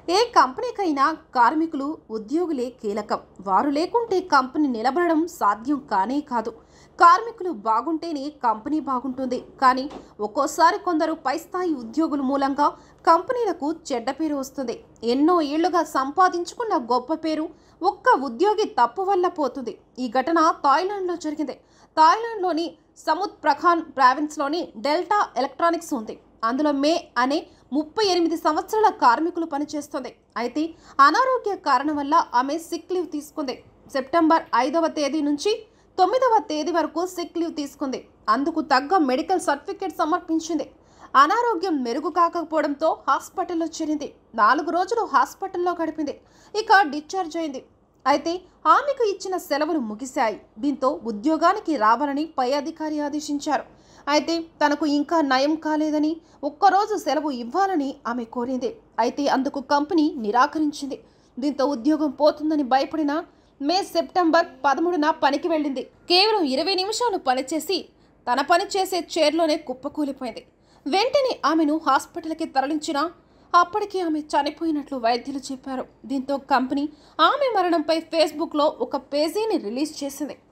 ఏ కంపెనీకైనా కార్మికులు ఉద్యోగులే కీలకం. వారు లేకుంటే కంపెనీ నిలబడడం సాధ్యం కానే కాదు. కార్మికులు బాగుంటేనే కంపెనీ బాగుంటుంది. కానీ ఒక్కోసారి కొందరు పై స్థాయి ఉద్యోగుల మూలంగా కంపెనీలకు చెడ్డ పేరు వస్తుంది. ఎన్నో ఏళ్లుగా సంపాదించుకున్న గొప్ప పేరు ఒక్క ఉద్యోగి తప్పు వల్ల పోతుంది. ఈ ఘటన థాయిలాండ్లో జరిగింది. థాయిలాండ్లోని సముద్ ప్రఖాన్ ప్రావిన్స్లోని డెల్టా ఎలక్ట్రానిక్స్ ఉంది. అందులో మే అనే 38 సంవత్సరాల కార్మికులు పనిచేస్తుంది. అయితే అనారోగ్య కారణం వల్ల ఆమె సిక్ లీవ్ తీసుకుంది. సెప్టెంబర్ 5వ తేదీ నుంచి 9వ తేదీ వరకు సిక్ లీవ్ తీసుకుంది. అందుకు తగ్గ మెడికల్ సర్టిఫికేట్ సమర్పించింది. అనారోగ్యం మెరుగు కాకపోవడంతో హాస్పిటల్లో చేరింది. 4 రోజులు హాస్పిటల్లో గడిపింది. ఇక డిశ్చార్జ్ అయింది. అయితే ఆమెకు ఇచ్చిన సెలవులు ముగిశాయి. దీంతో ఉద్యోగానికి రావాలని పై అధికారి ఆదేశించారు. అయితే తనకు ఇంకా నయం కాలేదని ఒక్కరోజు సెలవు ఇవ్వాలని ఆమె కోరింది. అయితే అందుకు కంపెనీ నిరాకరించింది. దీంతో ఉద్యోగం పోతుందని భయపడిన సెప్టెంబర్ 13న పనికి వెళ్ళింది. కేవలం 20 నిమిషాలు పనిచేసి తన పని చేసే చైర్లోనే కుప్పకూలిపోయింది. వెంటనే ఆమెను హాస్పిటల్కి తరలించినా అప్పటికే ఆమె చనిపోయినట్లు వైద్యులు చెప్పారు. దీంతో కంపెనీ ఆమె మరణంపై ఫేస్బుక్లో ఒక పేజీని రిలీజ్ చేసింది.